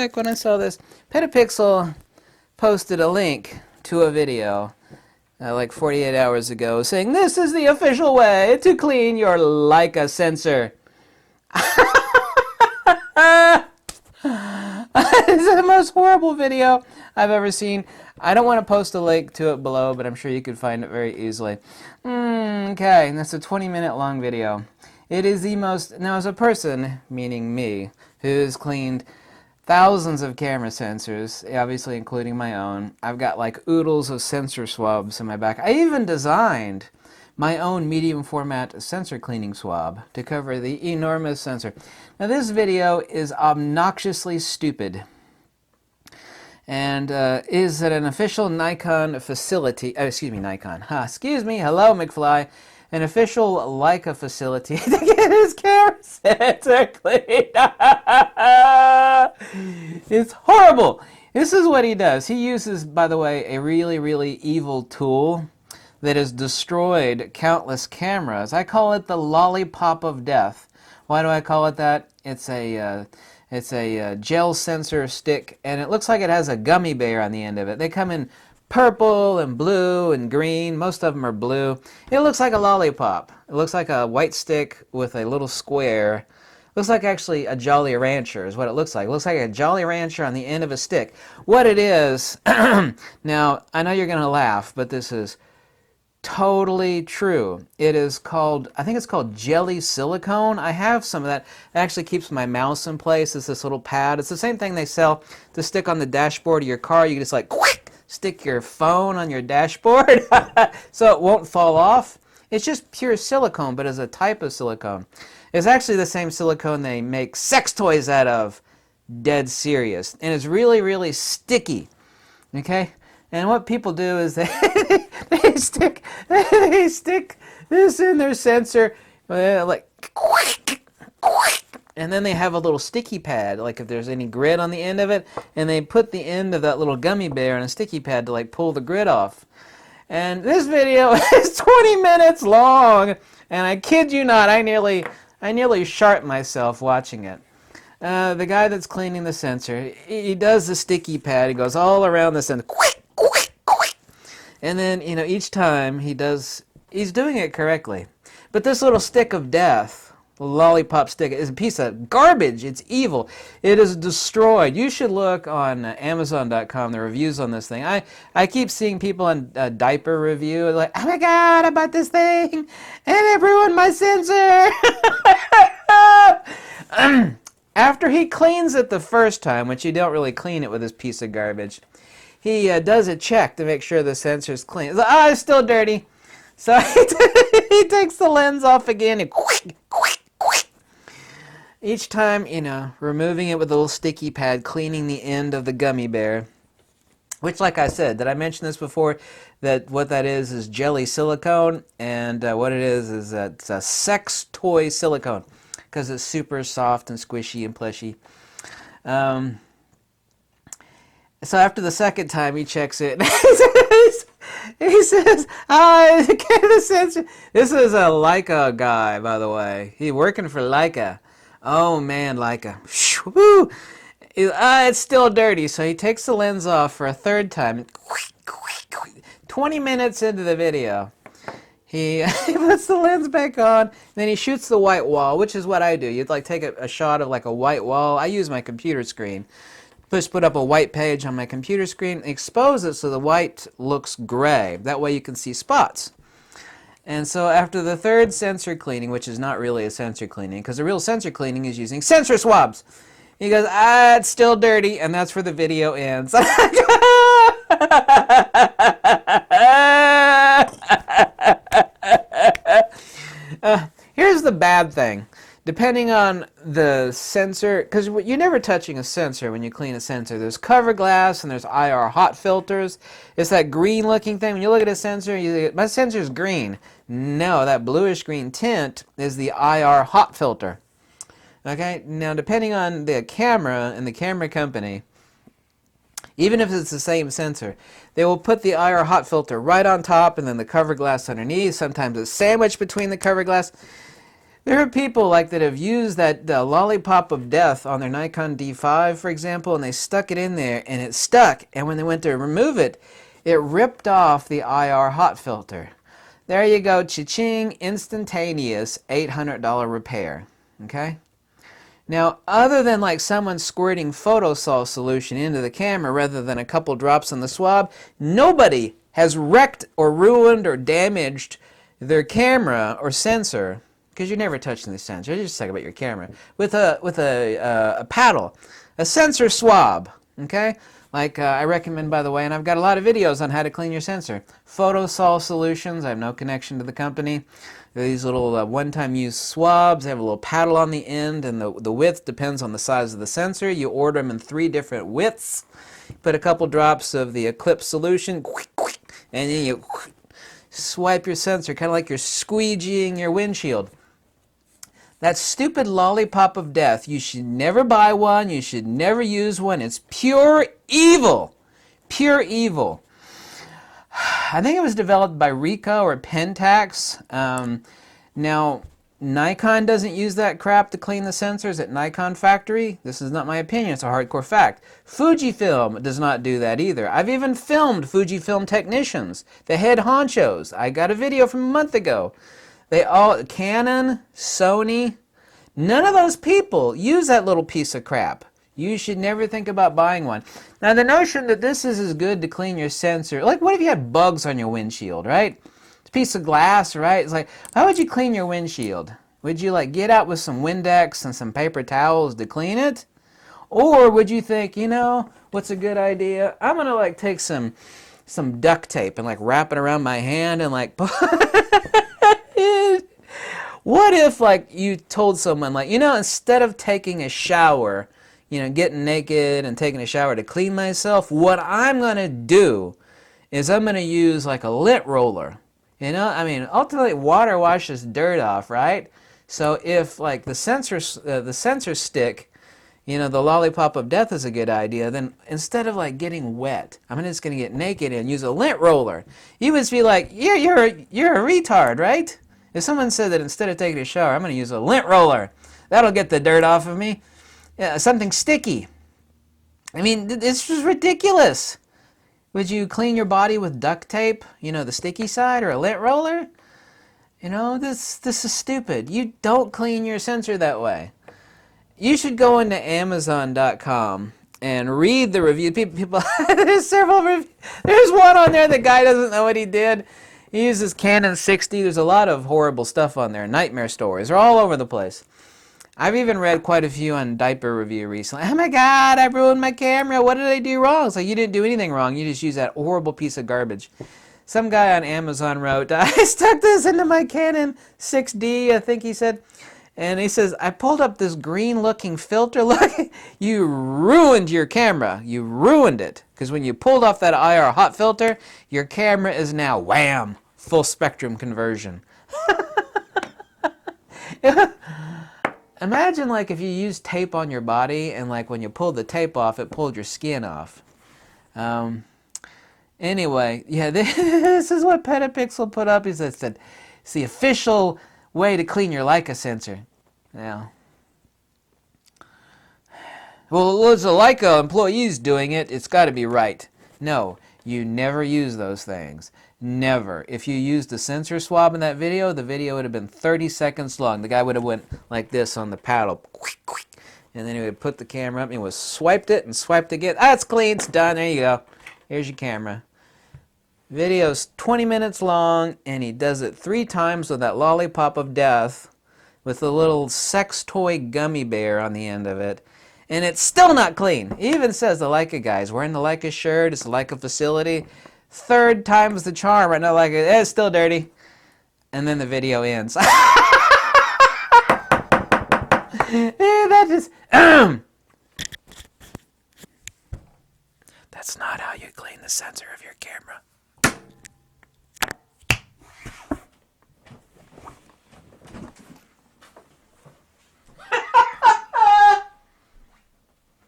sec when I saw this. Petapixel posted a link to a video like 48 hours ago saying this is the official way to clean your Leica sensor. It's the most horrible video I've ever seen. I don't want to post a link to it below, but I'm sure you could find it very easily. Okay, and that's a 20-minute long video. It is the most, now as a person, meaning me, who has cleaned thousands of camera sensors, obviously including my own, I've got like oodles of sensor swabs in my back. I even designed my own medium format sensor cleaning swab to cover the enormous sensor. Now this video is obnoxiously stupid and is at an official Nikon facility, Nikon, hello McFly, an official Leica facility to get his camera sensor cleaned. It's horrible. This is what he does. He uses, by the way, a really, really evil tool that has destroyed countless cameras. I call it the lollipop of death. Why do I call it that? It's a gel sensor stick, and it looks like it has a gummy bear on the end of it. They come in purple and blue and green. Most of them are blue. It looks like a lollipop. It looks like a white stick with a little square. Looks like actually a Jolly Rancher is what it looks like. It looks like a Jolly Rancher on the end of a stick. What it is, now I know you're going to laugh, but this is totally true. It is called, I think it's called jelly silicone. I have some of that. It actually keeps my mouse in place. It's this little pad. It's the same thing they sell to stick on the dashboard of your car. You can just like stick your phone on your dashboard so it won't fall off. It's just pure silicone, but as a type of silicone. It's actually the same silicone they make sex toys out of. Dead serious. And it's really, really sticky. Okay? And what people do is they stick this in their sensor, like, and then they have a little sticky pad, like if there's any grit on the end of it, and they put the end of that little gummy bear on a sticky pad to like pull the grit off. And this video is 20 minutes long, and I kid you not, I nearly sharp myself watching it. The guy that's cleaning the sensor, he does the sticky pad. He goes all around the sensor. And then, you know, each time he's doing it correctly. But this little stick of death, the lollipop stick, is a piece of garbage. It's evil. It is destroyed. You should look on Amazon.com, the reviews on this thing. I keep seeing people on diaper review, like, oh my God, I bought this thing, and it ruined my sensor. After he cleans it the first time, which you don't really clean it with this piece of garbage, he does a check to make sure the sensor's clean. It's like, oh, it's still dirty. So he takes the lens off again and each time, you know, removing it with a little sticky pad, cleaning the end of the gummy bear, which, like I said, did I mention this before? That what that is jelly silicone, and what it is it's a sex toy silicone because it's super soft and squishy and plushy. So after the second time, he checks it. He says, the sensor. This is a Leica guy, by the way. He's working for Leica. Oh, man, Leica. Woo! It's still dirty, so he takes the lens off for a third time. 20 minutes into the video, he puts the lens back on, then he shoots the white wall, which is what I do. You'd like take a shot of like a white wall. I use my computer screen. Just put up a white page on my computer screen, expose it so the white looks gray. That way you can see spots. And so after the third sensor cleaning, which is not really a sensor cleaning, because the real sensor cleaning is using sensor swabs, he goes, it's still dirty, and that's where the video ends. Here's the bad thing. Depending on the sensor, because you're never touching a sensor when you clean a sensor. There's cover glass and there's IR hot filters. It's that green looking thing. When you look at a sensor, you think, my sensor's green. No, that bluish green tint is the IR hot filter. Okay, now depending on the camera and the camera company, even if it's the same sensor, they will put the IR hot filter right on top and then the cover glass underneath. Sometimes it's sandwiched between the cover glass. There are people like that have used that lollipop of death on their Nikon D5, for example, and they stuck it in there, and it stuck. And when they went to remove it, it ripped off the IR hot filter. There you go, cha-ching, instantaneous $800 repair. Okay? Now, other than like someone squirting photosol solution into the camera rather than a couple drops on the swab, nobody has wrecked or ruined or damaged their camera or sensor, because you're never touching the sensor. Just talk about your camera with a paddle, a sensor swab. Okay, like I recommend, by the way, and I've got a lot of videos on how to clean your sensor. Photosol Solutions. I have no connection to the company. They're these little one-time use swabs. They have a little paddle on the end, and the width depends on the size of the sensor. You order them in 3 different widths. Put a couple drops of the Eclipse solution, and then you swipe your sensor, kind of like you're squeegeeing your windshield. That stupid lollipop of death, you should never buy one, you should never use one. It's pure evil. Pure evil. I think it was developed by Ricoh or Pentax. Now, Nikon doesn't use that crap to clean the sensors at Nikon factory. This is not my opinion, it's a hardcore fact. Fujifilm does not do that either. I've even filmed Fujifilm technicians, the head honchos. I got a video from a month ago. They all, Canon, Sony, none of those people use that little piece of crap. You should never think about buying one. Now, the notion that this is as good to clean your sensor, like what if you had bugs on your windshield, right? It's a piece of glass, right? It's like, how would you clean your windshield? Would you like get out with some Windex and some paper towels to clean it? Or would you think, you know, what's a good idea? I'm gonna like take some duct tape and like wrap it around my hand and like what if like you told someone like, you know, instead of taking a shower, you know, getting naked and taking a shower to clean myself, what I'm going to do is I'm going to use like a lint roller. You know, I mean, ultimately water washes dirt off, right? So if like the sensor stick, you know, the lollipop of death is a good idea, then instead of like getting wet, I'm just going to get naked and use a lint roller. You would be like, you're a retard, right? If someone said that instead of taking a shower, I'm going to use a lint roller, that'll get the dirt off of me. Yeah, something sticky. I mean, it's just ridiculous. Would you clean your body with duct tape, you know, the sticky side, or a lint roller? You know, this is stupid. You don't clean your sensor that way. You should go into Amazon.com and read the review. People there's several reviews. There's one on there, the guy doesn't know what he did. He uses Canon 60. There's a lot of horrible stuff on there. Nightmare stories. They're all over the place. I've even read quite a few on Diaper Review recently. Oh my God, I ruined my camera. What did I do wrong? It's like, you didn't do anything wrong. You just used that horrible piece of garbage. Some guy on Amazon wrote, I stuck this into my Canon 6D, I think he said. And he says, I pulled up this green looking filter. Look, you ruined your camera. You ruined it. Because when you pulled off that IR hot filter, your camera is now, wham, full spectrum conversion. Imagine like if you use tape on your body and like when you pulled the tape off, it pulled your skin off. Anyway, yeah, this is what Petapixel put up. He said, it's the official way to clean your Leica sensor. Yeah. Well, there's a Leica employees doing it. It's got to be right. No, you never use those things. Never. If you used the sensor swab in that video, the video would have been 30 seconds long. The guy would have went like this on the paddle. And then he would put the camera up and he would swiped it and swiped again. Ah, it's clean. It's done. There you go. Here's your camera. Video's 20 minutes long, and he does it 3 times with that lollipop of death with a little sex toy gummy bear on the end of it. And it's still not clean. He even says the Leica guy's wearing the Leica shirt. It's a Leica facility. 3rd time's the charm. Right now, like it's still dirty. And then the video ends. That just... That's not how you clean the sensor of your camera.